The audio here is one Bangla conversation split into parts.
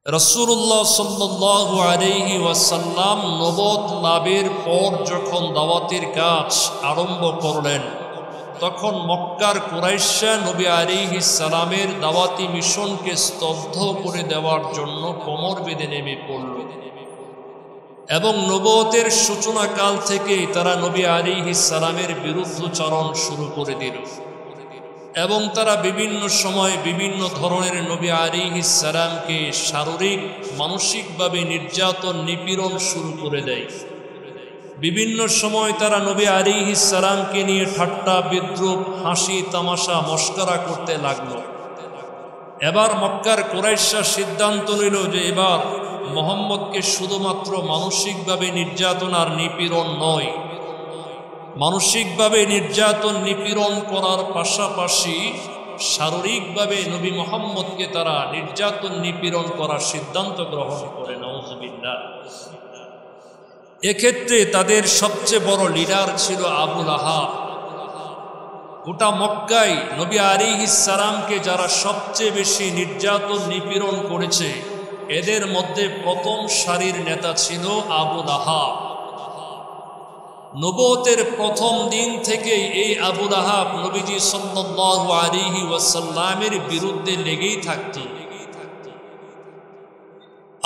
রাসূলুল্লাহ সাল্লাল্লাহু আলাইহি ওয়াসাল্লাম নবুয়ত লাভের পর যখন দাওয়াতের কাজ আরম্ভ করলেন, তখন মক্কার কুরাইশরা নবী আলাইহিস সালামের দাওয়াতি মিশনকে স্তব্ধ করে দেওয়ার জন্য কোমর বেঁধে নেমে পড়ল এবং নবুয়তের সূচনাকাল থেকেই তারা নবী আলাইহিস সালামের বিরুদ্ধাচরণ শুরু করে দিল এবং তারা বিভিন্ন সময় বিভিন্ন ধরনের নবী আলাইহিস সালামকে শারীরিক মানসিকভাবে নির্যাতন নিপীড়ন শুরু করে দেয়। বিভিন্ন সময় তারা নবী আলাইহিস সালামকে নিয়ে ঠাট্টা বিদ্রূপ হাসি তামাশা মস্করা করতে লাগলো। এবার মক্কার কুরাইশরা সিদ্ধান্ত নিল যে এবার মুহাম্মদকে শুধুমাত্র মানসিকভাবে নির্যাতন আর নিপীড়ন নয়, মানসিকভাবে নির্যাতন নিপীড়ন করার পাশাপাশি শারীরিকভাবে নবী মুহাম্মদকে তারা নির্যাতন নিপীড়ন করার সিদ্ধান্ত গ্রহণ করে। নাউযুবিল্লাহ। এক্ষেত্রে তাদের সবচেয়ে বড় লিডার ছিল আবু লাহাব। গোটা মক্কায় নবী আলাইহিস সালামকে যারা সবচেয়ে বেশি নির্যাতন নিপীড়ন করেছে, এদের মধ্যে প্রথম সারির নেতা ছিল আবু লাহাব। নবুয়তের প্রথম দিন থেকেই এই আবু লাহাব নবীজি সাল্লাল্লাহু আলাইহি ওয়াসাল্লামের বিরুদ্ধে লেগেই থাকত।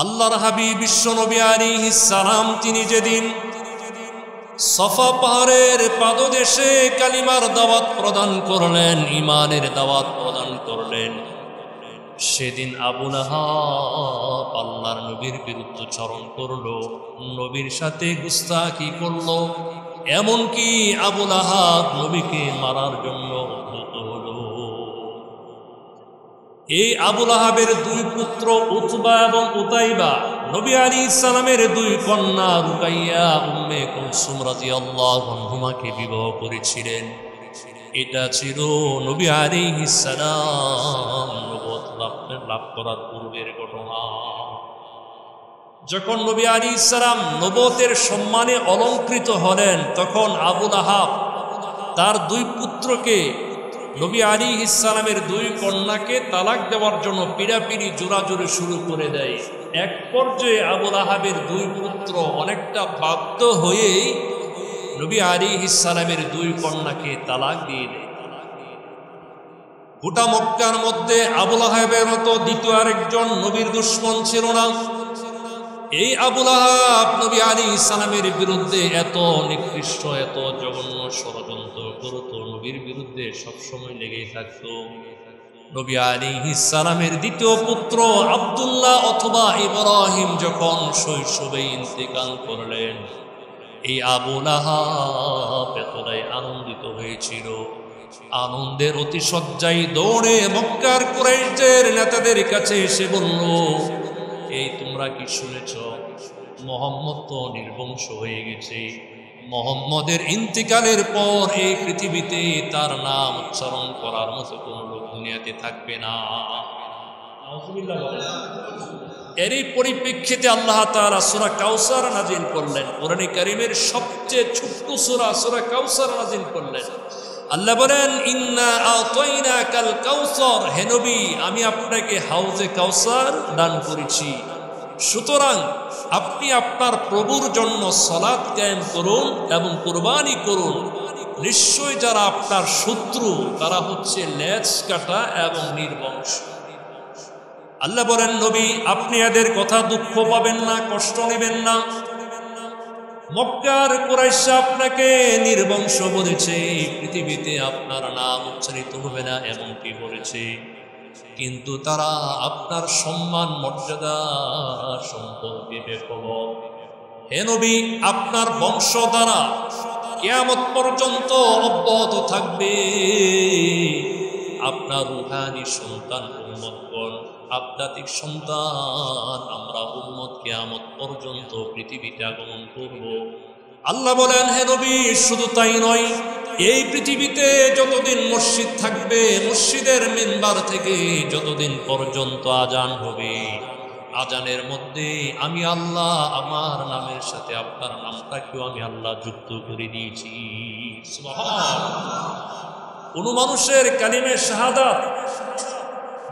আল্লাহর হাবিব বিশ্ব নবী আলাইহিস সালাম তিনি যেদিন সফা পাহাড়ের পাদদেশে কালিমার দাওয়াত প্রদান করলেন, ঈমানের দাওয়াত প্রদান করলেন, সেদিন আবু লাহাব আল্লাহর নবীর বিরুদ্ধাচরণ করলো, নবীর সাথে গুস্তাখি করলো, এমনকি আবু লাহাব নবীকে মারার জন্য উদ্যত হলো। এই আবু লাহাবের দুই পুত্র উতবা এবং উতাইবা নবী আলাইহিস সালামের দুই কন্যা রুকাইয়া উম্মে কুলসুম রাদিয়াল্লাহু আনহুমাকে বিবাহ করেছিলেন। এটা ছিল নবী আলাইহিস সালাম নবুয়ত লাভ করার পূর্বের ঘটনা। যখন নবী আলাইহিস সালাম নবুয়তের সম্মানে অলংকৃত হলেন, তখন আবু লাহাব তার দুই পুত্রকে নবী আলাইহিস সালামের দুই কন্যাকে তালাক দেওয়ার জন্য পিড়াপিড়ি জোরাজোরি শুরু করে দেয়। এক পর্যায়ে আবু লাহাবের দুই পুত্র অনেকটা বাধ্য হয়েই নবী আলাইহিস সালামের দুই কন্যাকে তালাক দিয়ে দেয়। গোটা মক্কার মধ্যে আবু লাহাবের মতো দ্বিতীয় আরেকজন নবীর দুশমন ছিল না। এই আবু লাহাব নবী আলাইহিস সালামের বিরুদ্ধে এত নিকৃষ্ট এত জঘন্য ষড়যন্ত্র করত, নবীর বিরুদ্ধে সবসময় লেগেই থাকত। নবী আলাইহিস সালামের দ্বিতীয় পুত্র আব্দুল্লাহ অথবা ইব্রাহিম যখন শৈশবে ইন্তেকাল করলেন, এই আবু লাহাব এতটাই আনন্দিত হয়েছিল, আনন্দের অতিশয্যায় দৌড়ে মক্কার কুরাইশদের নেতাদের কাছে এসে বলল, এই তোমরা কি শুনেছ, মুহাম্মদ তো নির্বংশ হয়ে গেছে, মুহাম্মদের ইন্তিকালের পর এই পৃথিবীতে তার নাম উচ্চারণ করার মতো কোনো লোক দুনিয়াতে থাকবে না। এরই পরিপ্রেক্ষিতে আল্লাহ তাআলা সূরা কাউসার নাজিল করলেন। কোরআনে কারীমের সবচেয়ে ছোট্ট সূরা সূরা কাউসার নাজিল করলেন। আল্লাহ বলেন, ইন্না আতাইনাকাল কাউসার, হে নবী আমি আপনাকে হাউজে কাউসার দান করেছি, সুতরাং আপনি আপনার প্রভুর জন্য সালাত কায়েম করুন এবং কুরবানি করুন। নিশ্চয় যারা আপনার শত্রু তারা হচ্ছে লেজ কাটা এবং নির্বংশ। আল্লাহ বলেন, নবী আপনি এদের কথা দুঃখ পাবেন না, কষ্ট নেবেন না। মক্কার কুরাইশরা আপনাকে নির্বংশ বলেছে, পৃথিবীতে আপনার নাম উচ্চারিত হবে না এমনটি বলেছে, কিন্তু তারা আপনার সম্মান মর্যাদা সম্পর্কে বেখবর। হে নবী আপনার বংশ দ্বারা কিয়ামত পর্যন্ত অব্যাহত থাকবে। আপনার রূহানি সন্তান উম্মতগণ, আধ্যাত্মিক সন্তান আমরা উম্মত কিয়ামত পর্যন্ত পৃথিবীতে আগমন করব। আল্লাহ বলেন, হে নবী শুধু তাই নয়, এই পৃথিবীতে যতদিন মসজিদ থাকবে, মসজিদের মিম্বার থেকে যতদিন পর্যন্ত আজান হবে, আজানের মধ্যে আমি আল্লাহ আমার নামের সাথে আপনার নামটাকেও আমি আল্লাহ যুক্ত করে দিয়েছি। সুবহানাল্লাহ। কোন মানুষের কালিমে শাহাদাত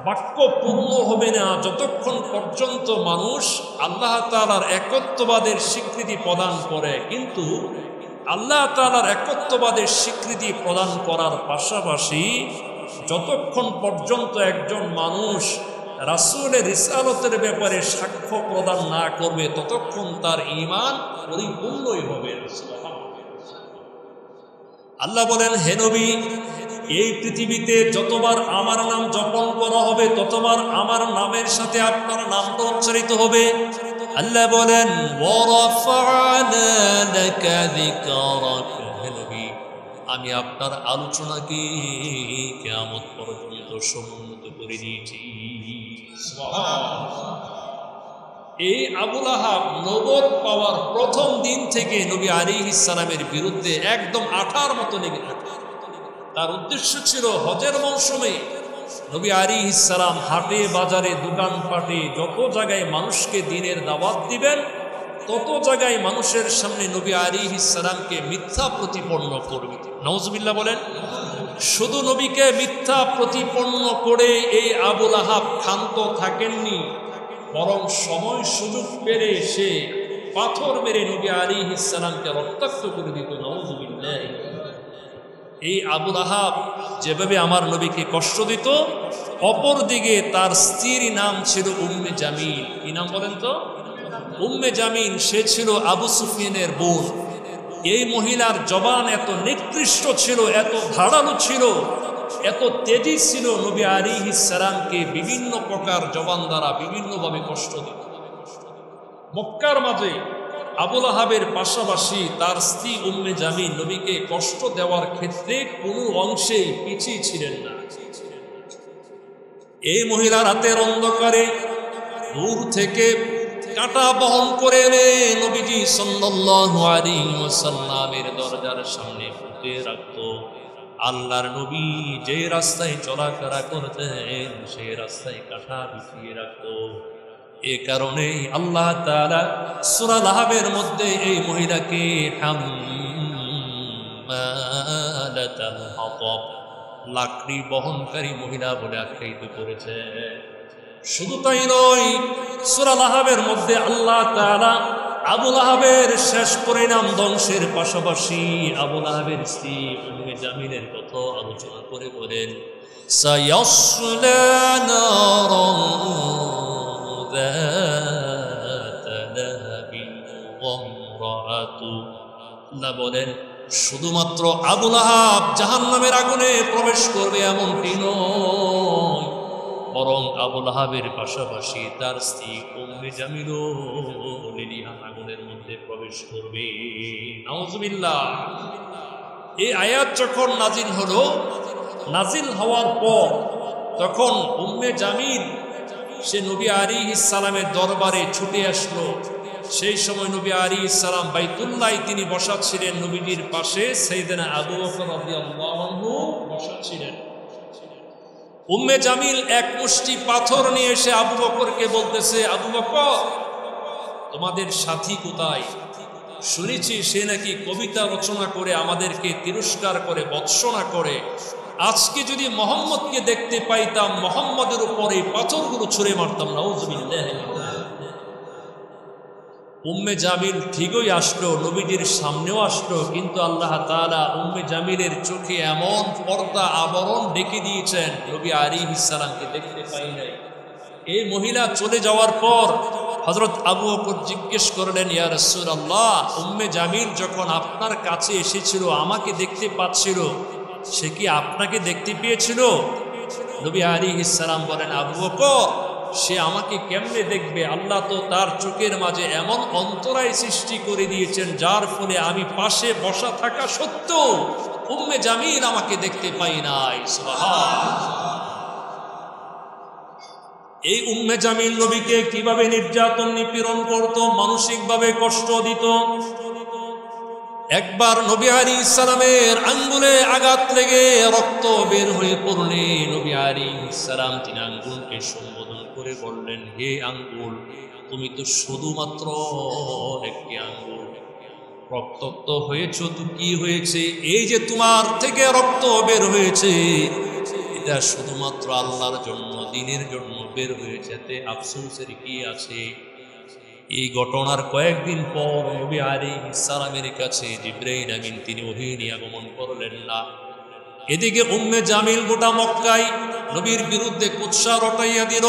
বাক্য পূর্ণ হবে না যতক্ষণ পর্যন্ত মানুষ আল্লাহ তাআলার একত্ববাদের স্বীকৃতি প্রদান করে। কিন্তু আল্লাহ তাআলার একত্ববাদের স্বীকৃতি প্রদান করার পাশাপাশি যতক্ষণ পর্যন্ত একজন মানুষ রাসূলের রিসালতের ব্যাপারে সাক্ষ্য প্রদান না করবে ততক্ষণ তার ঈমান পরিপূর্ণই হবে না। আল্লাহ বলেন, হে নবী, এই পৃথিবীতে যতবার আমার নাম জপন করা হবে ততবার আমার নামের সাথে আপনার নামটা উচ্চারিত হবে। আল্লাহ বলেন, ওয়ারাফা'না লাকা যিকরাক, হে নবী, আমি আপনার আলোচনাকে কিয়ামত পর্যন্ত সমুন্নত করে দিয়েছি। এই আবু লাহাব নবুয়ত পাওয়ার প্রথম দিন থেকে নবী আলাইহিস সালামের বিরুদ্ধে একদম আঠার মতো লেগে থাকে। তার উদ্দেশ্য ছিল হজের মৌসুমে নবী আলাইহিস সালাম হাটে বাজারে দোকানপাটে যত জায়গায় মানুষকে দ্বীনের দাওয়াত দিবেন তত জায়গায় মানুষের সামনে নবী আলাইহিস সালামকে মিথ্যা প্রতিপন্ন করবে। নাউজুবিল্লাহ বলেন। শুধু নবীকে মিথ্যা প্রতিপন্ন করে এই আবু লাহাব ক্ষান্ত থাকেননি, বরং সময় সুযোগ পেলে সে পাথর মেরে নবী আলাইহিস সালামকে রক্তাক্ত করে দিত। নাউজুবিল্লাহ। এই আবু লাহাব যেভাবে আমার নবীকে কষ্ট দিত, অপরদিকে তার স্ত্রীর নাম ছিল উম্মে জামিল। কি নাম বলেন তো? উম্মে জামিল। সে ছিল আবু সুফিয়ানের বোন। এই মহিলার জবান এত নিকৃষ্ট ছিল, এত ধারালো ছিল, এত তেজি ছিল, নবী আলাইহিস সালামকে বিভিন্ন প্রকার জবান দ্বারা বিভিন্নভাবে কষ্ট দিত। মক্কার মাঝে আবু লাহাবের পাশাপাশি তার স্ত্রী উম্মে জামিল নবীকে কষ্ট দেওয়ার ক্ষেত্রে কোনো অংশে পিছিয়ে ছিলেন না। এই মহিলার হাতের অন্ধকারে দূর থেকে কাঁটা বহন করে নবীজি সাল্লাল্লাহু আলাইহি ওয়াসাল্লামের দরজার সামনে পুঁতে রাখত। আল্লাহর নবী যে রাস্তায় চলাফেরা করতেন সেই রাস্তায় কাঁটা বিছিয়ে রাখত। এ কারণে আল্লাহ তাআলা সূরা লাহাবের মধ্যে এই মহিলাকে হাম্মালাতাল হাতাব, লাকড়ি বহনকারী মহিলা বলে আখ্যায়িত করেছে। শুধু তাই নয়, সূরা লাহাবের মধ্যে আল্লাহ তাআলা আবু লাহাবের শেষ পরিণাম ধ্বংসের পাশাপাশি আবু লাহাবের স্ত্রী উম্মে জামিলের কথা আলোচনা করে বলেন, সায়াসলা নারান আল্লাহ বলেন, শুধুমাত্র আবু লাহাব জাহান্নামের আগুনে প্রবেশ করবে এমনটি নয়, বরং আবু লাহাবের পাশাপাশি তার স্ত্রী উম্মে জামিলও লিলিহান আগুনের মধ্যে প্রবেশ করবে। নাউজুবিল্লাহ। এই আয়াত যখন নাজিল হলো, নাজিল হওয়ার পর তখন উম্মে জামিল সে নবী আলাইহিস সালামের দরবারে ছুটে আসলো। সেই সময় নবী আলাইহিস সালাম বাইতুল্লাহে তিনি বসা ছিলেন, নবীজির পাশে সাইয়েদনা আবু বকর রাদিয়াল্লাহু আনহু বসা ছিলেন। উম্মে জামিল এক মুষ্টি পাথর নিয়ে এসে আবু বকরকে বলতেছে, আবু বকর, তোমাদের সাথী কোথায়? শুনেছি সে নাকি কবিতা রচনা করে আমাদেরকে তিরস্কার করে ভৎসনা করে। আজকে যদি মোহাম্মদকে দেখতে পাইতাম মোহাম্মদের উপর এই পাথরগুলো ছুঁড়ে মারতাম। নাউজুবিল্লাহ। উম্মে জামিল ঠিকই আসলো, নবীজির সামনেও আসলো, কিন্তু আল্লাহ তাআলা উম্মে জামিলের চোখে এমন পর্দা আবরণ ডেকে দিয়েছেন নবী আলাইহিস সালামকে দেখতে পাই নাই। এই মহিলা চলে যাওয়ার পর হযরত আবু বকর জিজ্ঞেস করলেন, ইয়া রাসূলুল্লাহ, উম্মে জামিল যখন আপনার কাছে এসেছিল আমাকে দেখতে পাচ্ছিল, সে কি আপনাকে দেখতে পেয়েছিল? নবী আলাইহিস সালাম বলেন, আবু বকর, সে আমাকে কেমনে দেখবে? আল্লাহ তো তার চোখের মাঝে এমন অন্তরায় সৃষ্টি করে দিয়েছেন যার ফলে আমি পাশে বসা থাকা সত্ত্বেও উম্মে জামিল আমাকে দেখতে পাই নাই। সুবহানাল্লাহ। এই উম্মে জামিল নবীকে কিভাবে নির্যাতন নিপীড়ন করত, মানসিকভাবে কষ্ট দিত। একবার নবী আলাইহিস সালামের আঙ্গুলে আঘাত লেগে রক্ত বের হয়ে পড়লে নবী আলাইহিস সালাম তিনি আঙ্গুলকে সম্বোধন করে বললেন, হে আঙ্গুল, তুমি তো শুধুমাত্র একটি আঙ্গুল, রক্তাক্ত হয়েছ তো কি হয়েছে? এই যে তোমার থেকে রক্ত বের হয়েছে এটা শুধুমাত্র আল্লাহর জন্য, দ্বীনের জন্য বের হয়েছে, এতে আফসোসের কি আছে? এই ঘটনার কয়েকদিন পর নবী আলাইহিস সালামের কাছে জিবরাইল আমিন তিনি ওহী নিয়ে আগমন করলেন না। এদিকে উম্মে জামিল গোটা মক্কায় নবীর বিরুদ্ধে কুৎসা রটাইয়া দিল।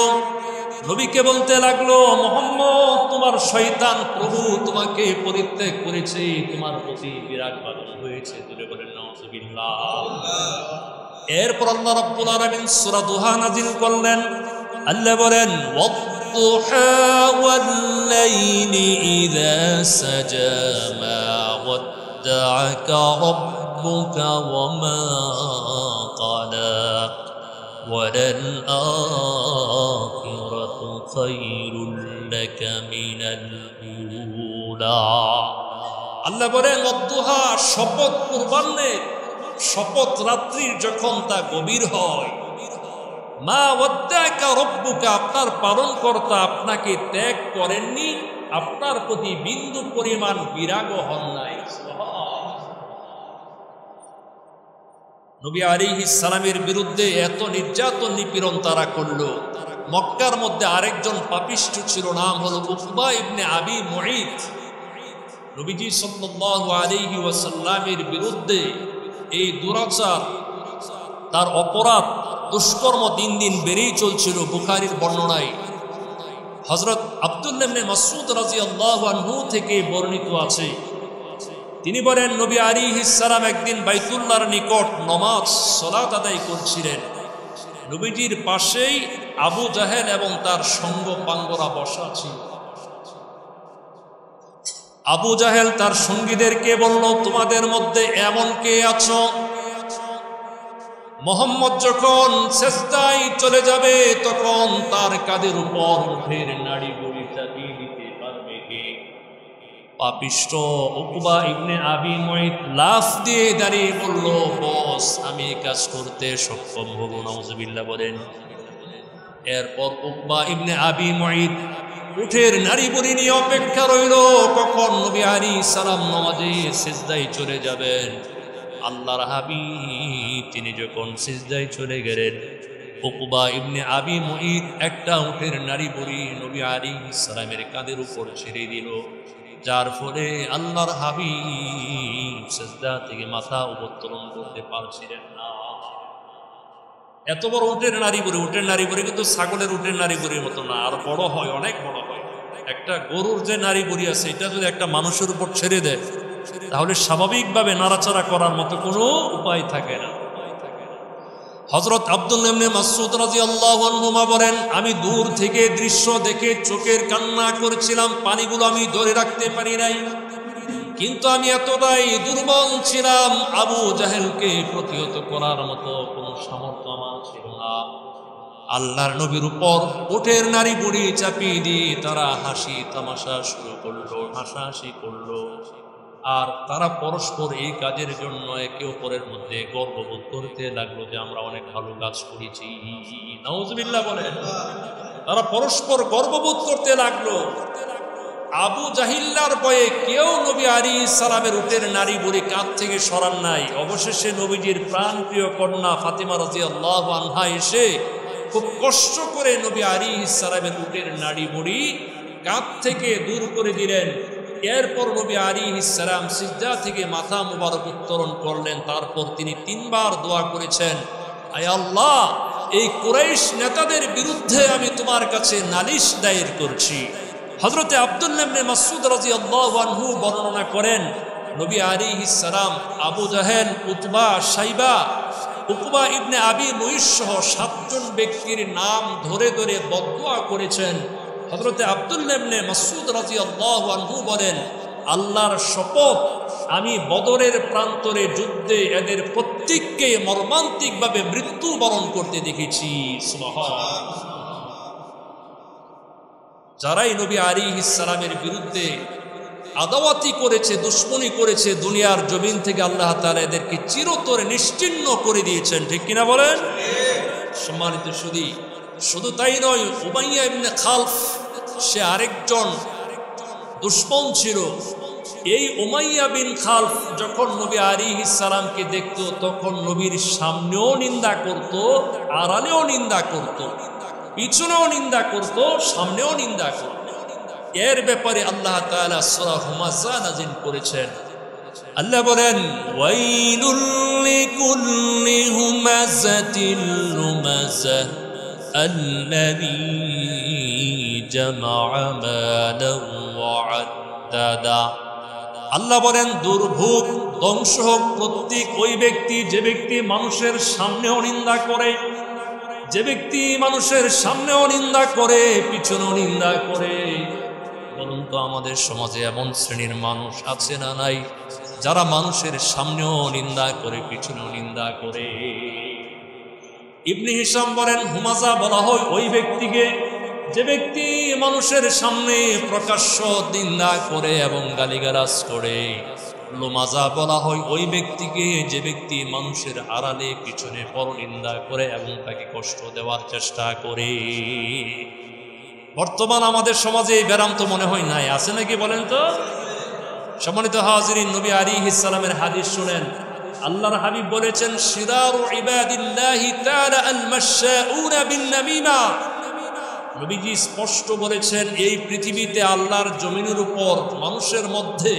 নবীকে বলতে লাগলো, মুহাম্মদ তোমার শয়তান প্রভু তোমাকে পরিত্যাগ করেছে, তোমার প্রতি বিরাগ বাদন হয়েছে। তুলে বলেন নাউযুবিল্লাহ। এরপর আল্লাহ রাব্বুল আলামিন সূরা দুহা নাযিল করলেন। আল্লাহ বলেন, ওয়াদ-দুহা ওয়াল-লাইলি ইযা সাজা মা ওয়াদ্দা'আকা রাব্বুকা ওয়া মা ক্বালা ওয়ালাল-আখিরাতু খায়রুল লাকা মিনাল উলা। আল্লাহ বলেন, ওয়াদ-দুহা শপথ কুরবানের, শপথ রাত্রির যখন তা গভীর হয়, মা ওয়াদ্দা'আকা রাব্বুকা আপনার পালনকর্তা আপনাকে ত্যাগ করেননি, আপনার প্রতি বিন্দু পরিমাণ বিরাগ হন নাই। নবী আলাইহিস সালামের বিরুদ্ধে এত নির্যাতন নিপীড়ন তারা করল। মক্কার মধ্যে আরেকজন পাপিষ্ঠ ছিল, নাম হলো উকবা ইবনে আবি মুঈত। নবীজি সাল্লাল্লাহু আলাইহি ওয়াসাল্লামের বিরুদ্ধে এই দুরাচার, তার অপরাধ, দুষ্কর্ম দিন দিন বেড়েই চলছিল। বুখারীর বর্ণনায় হযরত আব্দুল্লাহ ইবনে মাসউদ রাদিয়াল্লাহু আনহু থেকে বর্ণিত আছে, তিনি বলেন, নবী আলাইহিস সালাম একদিন বাইতুল্লাহর নিকট নামাজ সালাত আদায় করছিলেন। নবীজির পাশেই আবু জাহেল এবং তার সঙ্গ পাঙ্গরা বসা ছিল। আবু জাহেল তার সঙ্গীদেরকে বলল, তোমাদের মধ্যে এমন কে আছো, মুহাম্মদ যখন সিজদায় চলে যাবে তখন তার কাঁধের উপর উটের নাড়ি ভুঁড়ি চাপিয়ে দিতে পারবে কে? পাপিষ্ঠ উকবা ইবনে আবি মুঈত লাফ দিয়ে দাঁড়িয়ে বলল, বস আমি কাজ করতে সক্ষম হব। নাউযুবিল্লাহ বলেন। এরপর উকবা ইবনে আবি মুঈত উটের নাড়ি ভুঁড়ি নিয়ে অপেক্ষা রইল, কখন নবী আলাইহিস সালাম নামাজে সিজদায় চলে যাবেন। আল্লাহর হাবিব তিনি যখন সিজদায় চলে গেলেন, উকবা ইবনে আবি মুঈত একটা উটের নাড়ি ভুঁড়ি নবী আলাইহিস সালামের কাঁধের উপর ছেড়ে দিল, যার ফলে আল্লাহর হাবিব সিজদা থেকে মাথা উত্তোলন করতে পারছিলেন না। এত বড় উটের নাড়ি ভুঁড়ি, উটের নাড়ি ভুঁড়ি কিন্তু ছাগলের উটের নাড়ি ভুঁড়ির মতো না, আর বড় হয়, অনেক বড় হয়। একটা গরুর যে নাড়ি ভুঁড়ি আছে এটা যদি একটা মানুষের উপর ছেড়ে দেয় তাহলে স্বাভাবিকভাবে নাড়াচাড়া করার মতো কোনো উপায় থাকে না। হযরত আব্দুল্লাহ ইবনে মাসউদ রাদিয়াল্লাহু আনহুমা বলেন, আমি দূর থেকে দৃশ্য দেখে চোখের কান্না করেছিলাম, পানিগুলো আমি ধরে রাখতে পারি নাই, কিন্তু আমি এতটাই দুর্বল ছিলাম, আবু জাহেলকে প্রতিহত করার মতো কোনো সামর্থ্য আমার ছিল না। আল্লাহর নবীর উপর উটের নাড়ি ভুঁড়ি চাপিয়ে দিয়ে তারা হাসি তামাশা শুরু করলো, হাসাহাসি করলো, আর তারা পরস্পর এই কাজের জন্য একে অপরের মধ্যে গর্ববোধ করতে লাগলো যে আমরা অনেক ভালো কাজ করেছি। নাউযুবিল্লাহ বলেন। তারা পরস্পর গর্ববোধ করতে লাগলো। আবু জাহিল্লার ভয়ে কেউ নবী আলাইহিস সালামের উটের নাড়ি ভুঁড়ি কাঁধ থেকে সরান নাই। অবশেষে নবীজির প্রাণপ্রিয় কন্যা ফাতিমা রাদিয়াল্লাহু আনহা এসে খুব কষ্ট করে নবী আলাইহিস সালামের উটের নাড়ি ভুঁড়ি কাঁধ থেকে দূর করে দিলেন। এরপর নবী আলাইহিস সালাম সিজদা থেকে মাথা মুবারক উত্তোলন করলেন। তারপর তিনি তিনবার দোয়া করেছেন, আয় আল্লাহ, এই কুরাইশ নেতাদের বিরুদ্ধে আমি তোমার কাছে নালিশ দায়ের করছি। হযরতে আব্দুল্লাহ ইবনে মাসউদ রাদিয়াল্লাহু আনহু বর্ণনা করেন, নবী আলাইহিস সালাম আবু জাহেল, উতবা, শাইবা, উকবা ইবনে আবি মুঈত সহ 7 জন ব্যক্তির নাম ধরে ধরে বদদুয়া করেছেন। হযরতে আব্দুল্লাহ ইবনে মাসউদ রাদিয়াল্লাহু আনহু বলেন, আল্লাহর শপথ, আমি বদরের প্রান্তরে যুদ্ধে এদের প্রত্যেককে মর্মান্তিকভাবে মৃত্যুবরণ করতে দেখেছি। সুবহানাল্লাহ। যারাই নবী আলাইহিস সালামের বিরুদ্ধে আদাওয়াতি করেছে, দুশমনী করেছে, দুনিয়ার জমিন থেকে আল্লাহ তাআলা এদেরকে চিরতরে নিশ্চিহ্ন করে দিয়েছেন। ঠিক কিনা বলেন? সম্মানিত সুধী, শুধু তাই নয়, উমাইয়া ইবনে খালফ সে আরেকজন দুশমন ছিল। এই উমাইয়া বিন খালফ যখন নবী আলাইহিস সালামকে দেখতো তখন নবীর সামনেও নিন্দা করত, আড়ালেও নিন্দা করত, পিছনেও নিন্দা করত, সামনেও নিন্দা করত। এর ব্যাপারে আল্লাহ তাআলা সূরা হুমাযা নাযিল করেছেন। আল্লাহ বলেন, ওয়াইলুল লিকুল্লি হুমাযাতিল লুমাযা আল্লাযী জামা'a মালান ওয়া আদ্দাদা। আল্লাহ বলেন, দুর্ভোগ, ধ্বংস হোক প্রত্যেক ওই ব্যক্তি যে ব্যক্তি মানুষের সামনেও নিন্দা করে, যে ব্যক্তি মানুষের সামনেও নিন্দা করে, পিছনেও নিন্দা করে। বলুন তো, আমাদের সমাজে এমন শ্রেণীর মানুষ আছে না নাই যারা মানুষের সামনেও নিন্দা করে, পিছনেও নিন্দা করে? ইবনে হিশাম বলেন, হুমাযা বলা হয় ওই ব্যক্তিকে যে ব্যক্তি মানুষের সামনে প্রকাশ্য নিন্দা করে এবং গালিগালাজ করে। লুমাযা বলা হয় ওই ব্যক্তিকে যে ব্যক্তি মানুষের আড়ালে পিছনে পরনিন্দা করে এবং তাকে কষ্ট দেওয়ার চেষ্টা করে। বর্তমান আমাদের সমাজে এই ব্যারাম তো মনে হয় নাই, আছে নাকি বলেন তো? সম্মানিত হাজিরিন, নবী আলাইহিস সালামের হাদিস শুনেন। আল্লাহর হাবিব বলেছেন, শিরারু ইবাদিল্লাহি তাআলা আল মাশাউনা বিন নামিমা। নবীজি স্পষ্ট বলেছেন, এই পৃথিবীতে আল্লাহর জমিনের উপর মানুষের মধ্যে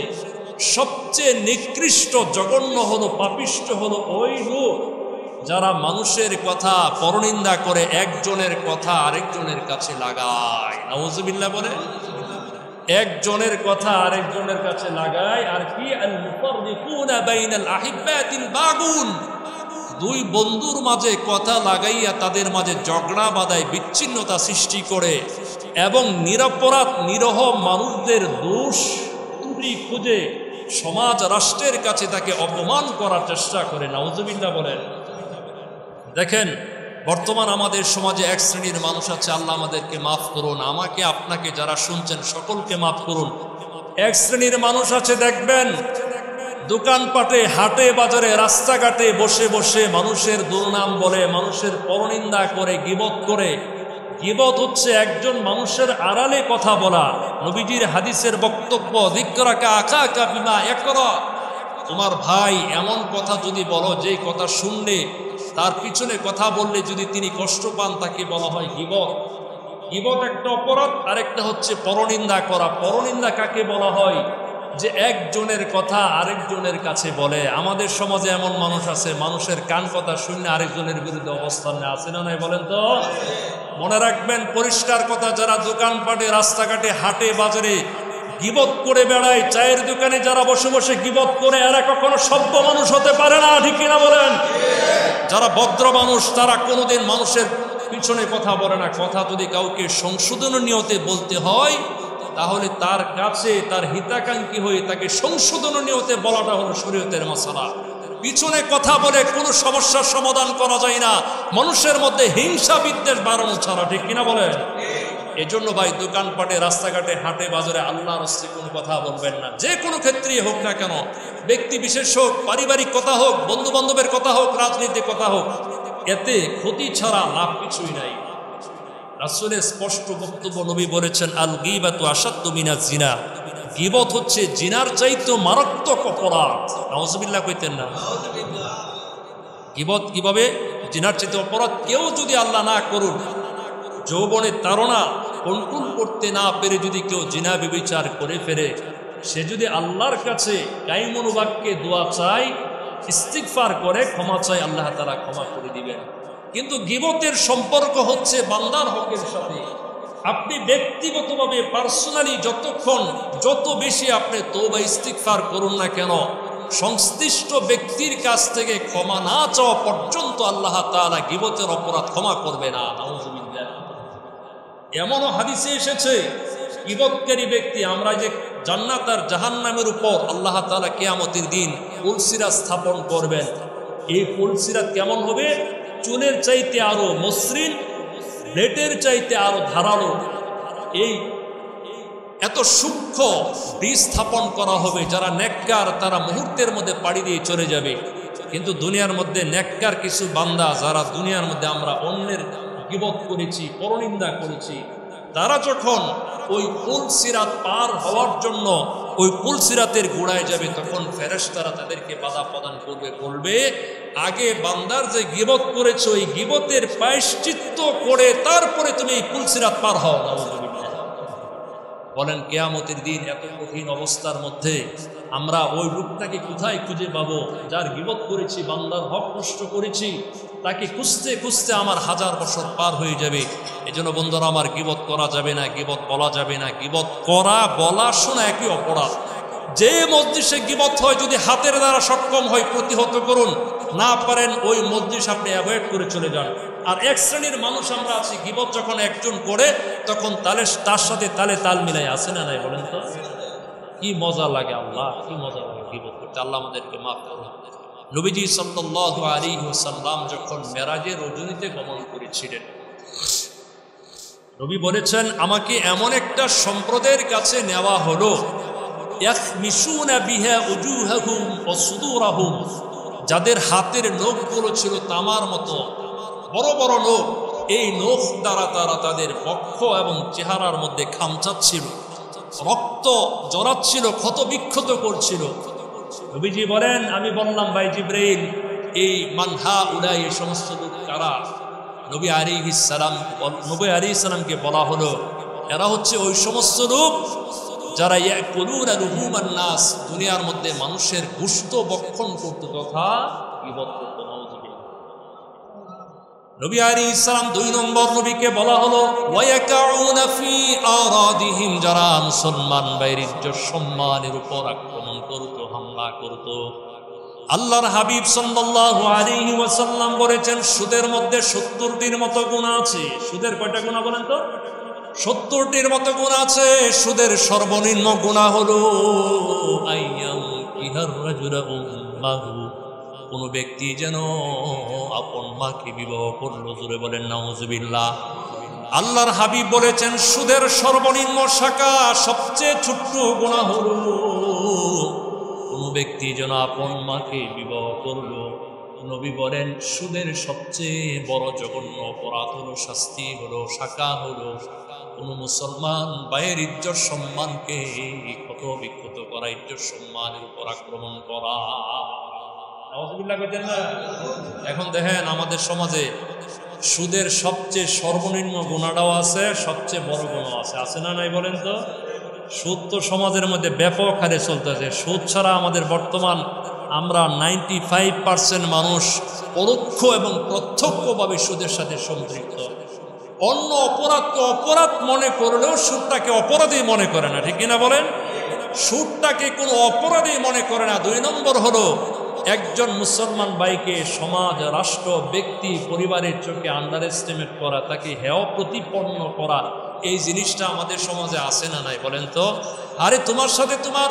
সবচেয়ে নিকৃষ্ট, জঘন্য হলো, পাপিষ্ট হলো ওই লোক যারা মানুষের কথা পরনিন্দা করে, একজনের কথা আরেকজনের কাছে লাগায়। নাউজুবিল্লাহ বলে, একজনের কথা আরেকজনের কাছে লাগায়। আর কি, আল মুফাররিকুনা বাইনাল আহিব্বাতিল বাগুন, দুই বন্ধুর মাঝে কথা লাগাইয়া তাদের মাঝে ঝগড়া বাঁধায়, বিচ্ছিন্নতা সৃষ্টি করে এবং নিরপরাধ নিরহ মানুষদের দোষ ত্রুটি খুঁজে সমাজ রাষ্ট্রের কাছে তাকে অপমান করার চেষ্টা করে। নাউজুবিল্লাহ বলেন। দেখেন, বর্তমান আমাদের সমাজে এক শ্রেণীর মানুষ আছে, আল্লাহ আমাদেরকে মাফ করুন, আমাকে আপনাকে যারা শুনছেন সকলকে মাফ করুন। এক শ্রেণীর মানুষ আছে, দেখবেন দোকানপাটে, হাটে বাজারে, রাস্তাঘাটে বসে বসে মানুষের দুর্নাম বলে, মানুষের পরনিন্দা করে, গীবত করে। গীবত হচ্ছে একজন মানুষের আড়ালে কথা বলা। নবীজির হাদিসের বক্তব্য, যিকরাকা আখাকা বিমা ইয়াকরা, তোমার ভাই এমন কথা যদি বলো যে কথা শুনলে তার পিছনে কথা বললে যদি তিনি কষ্ট পান, তাকে বলা হয় গীবত। গীবত একটা অপরাধ, আরেকটা হচ্ছে পরনিন্দা করা। পরনিন্দা কাকে বলা হয়? যে একজনের কথা আরেকজনের কাছে বলে। আমাদের সমাজে এমন মানুষ আছে, মানুষের কান কথা শুনে আরেকজনের বিরুদ্ধে অবস্থান নেয়, আছে না নাই বলেন তো? মনে রাখবেন, পরিষ্কার কথা, যারা দোকানপাটে, রাস্তাঘাটে, হাটে বাজারে গীবত করে বেড়ায়, চায়ের দোকানে যারা বসে বসে গীবত করে, এরা কখনো সভ্য মানুষ হতে পারে না, ঠিক কিনা বলেন? যারা ভদ্র মানুষ তারা কোনোদিন মানুষের পিছনে কথা বলে না। কথা যদি কাউকে সংশোধনের নিয়তে বলতে হয়, তাহলে তার কাছে তার হিতাকাঙ্ক্ষী হয়ে তাকে সংশোধনের নিয়তে বলাটা হলো শরীয়তের মাসালা। পিছনে কথা বলে কোনো সমস্যার সমাধান করা যায় না, মানুষের মধ্যে হিংসা বিদ্বেষ বাড়ানো ছাড়া, ঠিক কিনা বলেন? এজন্য ভাই, দোকানপাটে, রাস্তাঘাটে, হাটে বাজারে আল্লাহর রাস্তে কোনো কথা বলবেন না। যে কোনো ক্ষেত্রেই হোক না কেন, ব্যক্তি বিশেষ হোক, পারিবারিক কথা হোক, বন্ধু বান্ধবের কথা হোক, রাজনীতির কথা হোক, এতে ক্ষতি ছাড়া লাভ কিছুই নাই। রাসূলের স্পষ্ট বক্তব্য, নবী বলেছেন, আল গীবাতু আশাদ্দু মিনাজ জিনা, গীবত হচ্ছে জিনার চাইতে মারাত্মক অপরাধ। নাউজুবিল্লাহ কইতেন না? গীবত কিভাবে জিনার চাইতে অপরাধ? কেউ যদি আল্লাহ না করুন, যৌবনের তাড়না কন্ট্রোল করতে না পেরে যদি কেউ জিনা ব্যভিচার করে ফেলে, সে যদি আল্লাহর কাছে কাইমনুবাক্যে দোয়া চায়, ইস্তিগফার করে, ক্ষমা চায়, আল্লাহ তাআলা ক্ষমা করে দিবেন। কিন্তু গীবতের সম্পর্ক হচ্ছে বান্দার হকের সাথে। আপনি ব্যক্তিগতভাবে, পার্সোনালি যত বেশি আপনি তওবা ইস্তিগফার করুন না কেন, সংশ্লিষ্ট ব্যক্তির কাছ থেকে ক্ষমা না চাওয়া পর্যন্ত আল্লাহ তাআলা গীবতের অপরাধ ক্ষমা করবে না। নাউজুবিল্লাহ। এমনও হাদিসে এসেছে, গীবতকারী ব্যক্তি, আমরা যে জান্নাত আর জাহান্নামের উপর আল্লাহ তাআলা কিয়ামতের দিন পুলসিরাত স্থাপন করবেন। এই পুলসিরাত কেমন হবে? চুলের চাইতে আরো মসৃণ, ব্লেডের চাইতে আরো ধারালো। এই এত সূক্ষ্ম ব্রিজ স্থাপন করা হবে, যারা নেককার তারা মুহূর্তের মধ্যে পাড়ি দিয়ে চলে যাবে। কিন্তু দুনিয়ার মধ্যে নেককার কিছু বান্দা, যারা দুনিয়ার মধ্যে আমরা অন্যের গীবত করেছি, পরনিন্দা করেছি, তারা যখন ওই পুলসিরাত পার হওয়ার জন্য ওই পুলসিরাতের গোড়ায় যাবে, তখন ফেরেশতারা তাদেরকে বাধা প্রদান করবে, বলবে আগে বান্দার যে গীবত করেছো ওই গীবতের প্রায়শ্চিত্ত করে তারপরে তুমি এই পুলসিরাত পার হও। বলেন কিয়ামতের দিন এত কঠিন অবস্থার মধ্যে আমরা ওই লোকটাকে কোথায় খুঁজে পাবো যার গীবত করেছি, বান্দার হক নষ্ট করেছি, তাকে খুঁজতে খুঁজতে আমার 1000 বছর পার হয়ে যাবে। এজন্য বন্ধুরা আমার, গীবত করা যাবে না, গীবত বলা যাবে না। গীবত করা বলা শোনা একই অপরাধ। যে মজলিসে গীবত হয় যদি হাতের দ্বারা সক্ষম হয় প্রতিহত করুন, না পারেন ওই মজলিস আপনি অ্যাভয়েড করে চলে যান। আর এক শ্রেণীর মানুষ আমরা আছি, গীবত যখন একজন করে তখন তার সাথে তালে তাল মিলাই, আছে না নাই বলেন তো? কি মজা লাগে, আল্লাহ কি মজা লাগে গীবত করতে। আল্লাহ আমাদেরকে মাফ করুন। নবীজি সাল্লাল্লাহু আলাইহি ওয়াসাল্লাম যখন মেরাজের রজনীতে গমন করেছিলেন, নবী বলেছেন আমাকে এমন একটা সম্প্রদায়ের কাছে নেওয়া হলো, ইয়াখমিসুনা বিহা উজুহাহুম ওয়া সুদুরাহুম, যাদের হাতের নখগুলো ছিল তামার মতো বড় বড় নখ। এই নখ দ্বারা তারা তাদের বক্ষ এবং চেহারার মধ্যে খামচাচ্ছিল, রক্ত জড়াচ্ছিল, ক্ষত বিক্ষত করছিল। নবীজি বলেন, আমি বললাম ভাই জিবরাইল, এই মানহা উলাই এই সমস্ত লোক কারা? নবী আলাইহিস সালামকে বলা হলো এরা হচ্ছে ওই সমস্ত লোক যারা ইয়াকুলুনা লুহুমান নাস, দুনিয়ার মধ্যে মানুষের গোশত ভক্ষণ করত তথা গীবত করত। নবী আলাইহিস সালাম 2 নম্বর নবীকে বলা হলো ওয়ায়াকাউনা ফি আরাদিহিম, যারা মুসলমান ভাইয়ের ইজ্জত সম্মানের উপর আক্রমণ করত, হামলা করত। আল্লাহর হাবিব সাল্লাল্লাহু আলাইহি ওয়াসাল্লাম বলেছেন সুদের মধ্যে 70টির মতো গুনাহ আছে। সুদের কয়টা গুনাহ বলেন তো? 70টির মতো গুনাহ আছে। সুদের সর্বনিম্ন গুনাহ হলো আইয়াম ইহার রাজুলা উম্মাহু, কোন ব্যক্তি যেন আপন মাকে বিবাহ করলো। জোরে বলেন নাউজুবিল্লাহ। আল্লাহর হাবিব বলেছেন সুদের সর্বনিম্ন শাখা, সবচেয়ে ছোট্ট গুনাহ হলো কোন ব্যক্তি যেন আপন মাকে বিবাহ করলো। নবী বলেন সুদের সবচেয়ে বড় জঘন্য অপরাধ হলো, শাস্তি হলো, শাখা হলো কোন মুসলমান ভাইয়ের ইজ্জত সম্মানকে ক্ষত বিক্ষত করা, ইজ্জত সম্মানের উপর আক্রমণ করা। এখন দেখেন আমাদের সমাজে সুদের সবচেয়ে সর্বনিম্ন গুনাহটাও আছে, সবচেয়ে বড় গুনাহ আছে, আছে না নাই বলেন তো? সুদ তো সমাজের মধ্যে ব্যাপক হারে চলতেছে। সুদ ছাড়া আমাদের বর্তমান আমরা 95% মানুষ পরোক্ষ এবং প্রত্যক্ষভাবে সুদের সাথে সম্পৃক্ত। অন্য অপরাধকে অপরাধ মনে করলেও সুদটাকে অপরাধী মনে করে না, ঠিক কিনা বলেন? সুদটাকে কোনো অপরাধী মনে করে না। 2 নম্বর হলো একজন মুসলমান ভাইকে সমাজ, রাষ্ট্র, ব্যক্তি, পরিবারের চোখে আন্ডার এস্টিমেট করা, তাকে হেয় প্রতিপন্ন করা, এই জিনিসটা আমাদের সমাজে আছে না নাই বলেন তো? আরে তোমার সাথে তোমার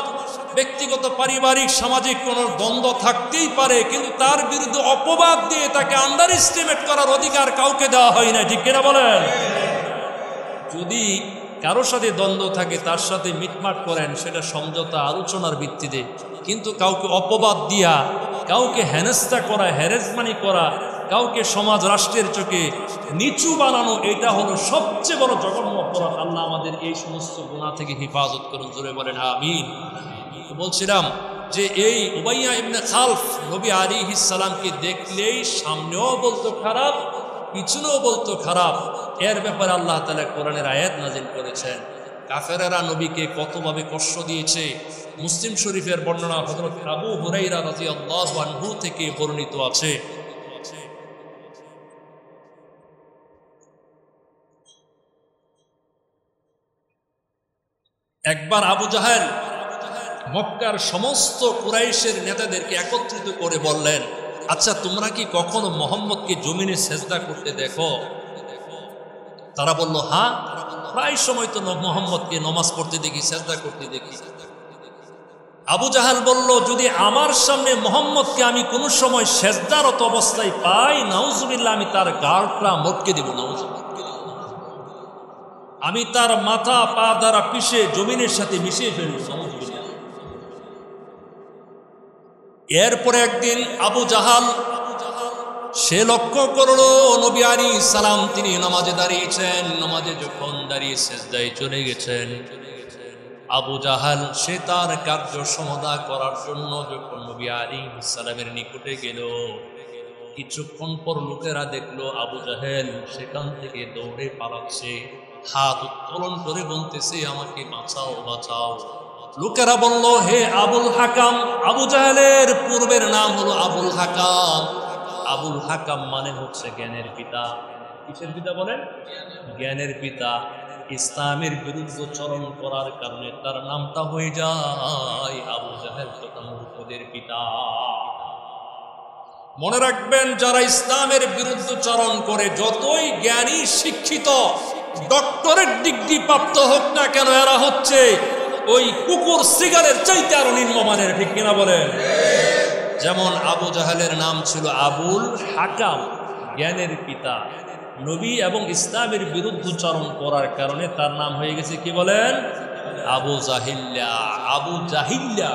ব্যক্তিগত, পারিবারিক, সামাজিক কোনো দ্বন্দ্ব থাকতেই পারে, কিন্তু তার বিরুদ্ধে অপবাদ দিয়ে তাকে আন্ডার এস্টিমেট করার অধিকার কাউকে দেওয়া হয় না, ঠিক কিনা বলেন? যদি কারোর সাথে দ্বন্দ্ব থাকে তার সাথে মিটমাট করেন, সেটা সমঝোতা আলোচনার ভিত্তিতে, কিন্তু কাউকে অপবাদ দিয়া, কাউকে হেনস্থা করা, হ্যারাসমেন্ট করা, কাউকে সমাজ রাষ্ট্রের চোখে নিচু বানানো, এটা হলো সবচেয়ে বড় জঘন্য অপরাধ। আল্লাহ আমাদের এই সমস্ত গুনাহ থেকে হেফাজত করুন, জোরে বলেন আমিন। বলছিলাম যে এই উমাইয়া ইবনে খালফ নবী আলাইহিস সালামকে দেখলেই সামনেও বলতো খারাপ, পিছনেও বলতো খারাপ। এর ব্যাপারে আল্লাহ তাআলা কোরআনের আয়াত নাযিল করেছেন। কাফেরেরা নবীকে কতভাবে কষ্ট দিয়েছে। মুসলিম শরীফের বর্ণনা হযরত আবু হুরায়রা রাদিয়াল্লাহু আনহু থেকে বর্ণিত আছে। একবার আবু জাহেল মক্কার সমস্ত কুরাইশের নেতাদেরকে একত্রিত করে বললেন, আচ্ছা তোমরা কি কখনো মুহাম্মদকে জমিনে সেজদা করতে দেখো? তারা বলল হ্যাঁ, প্রায় সময় তো মুহাম্মদকে নামাজ পড়তে দেখি, সেজদা করতে দেখি। আবু জাহেল বলল, যদি আমার সামনে মুহাম্মদকে আমি কোনো সময় সেজদারত অবস্থায় পাই, নাউজুবিল্লাহ, আমি তার গালটা মটকে দিব, নাউজুবিল্লাহ, আমি তার মাথা পা দ্বারা পিষে জমিনের সাথে মিশিয়ে ফেলব, নাউজুবিল্লাহ। এরপরে একদিন আবু জাহাল সে লক্ষ্য করলো নবী আলাইহিস সালাম তিনি নামাজে দাঁড়িয়েছেন। নামাজে যখন দাঁড়িয়ে সিজদায় চলে গেছেন, আবু জাহাল সে তার কার্য সমাধা করার জন্য যখন নবী আলাইহিস সালামের নিকটে গেল, কিছুক্ষণ পর লোকেরা দেখলো আবু জাহেল সেখান থেকে দৌড়ে পালাচ্ছে, হাত উত্তোলন করে বলতেছে আমাকে বাঁচাও বাঁচাও। লোকেরা বলল, হে আবুল হাকাম, আবু জাহেলের পূর্বের নাম হলো আবুল হাকাম। আবুল হাকাম মানে হচ্ছে জ্ঞানের পিতা। কিসের পিতা বলেন? জ্ঞানের পিতা। ইসলামের বিরুদ্ধচরণ করার কারণে তার নামটা হয়ে যায় আবু জাহেল তথা মূর্খদের পিতা। মনে রাখবেন, যারা ইসলামের বিরুদ্ধচরণ করে যতই জ্ঞানী শিক্ষিত ডক্টরেট ডিগ্রি প্রাপ্ত হোক না কেন, এরা হচ্ছে ওই কুকুর সিগারের চাইতে আরো নিম্নমানের। ঠিক কিনা বলেন? যেমন আবু জাহেলের নাম ছিল আবুল হাকাম, জ্ঞানের পিতা। নবী এবং ইসলামের বিরুদ্ধচরণ করার কারণে তার নাম হয়ে গেছে কি বলেন? আবু জাহিল্লা। আবু জাহিল্লা।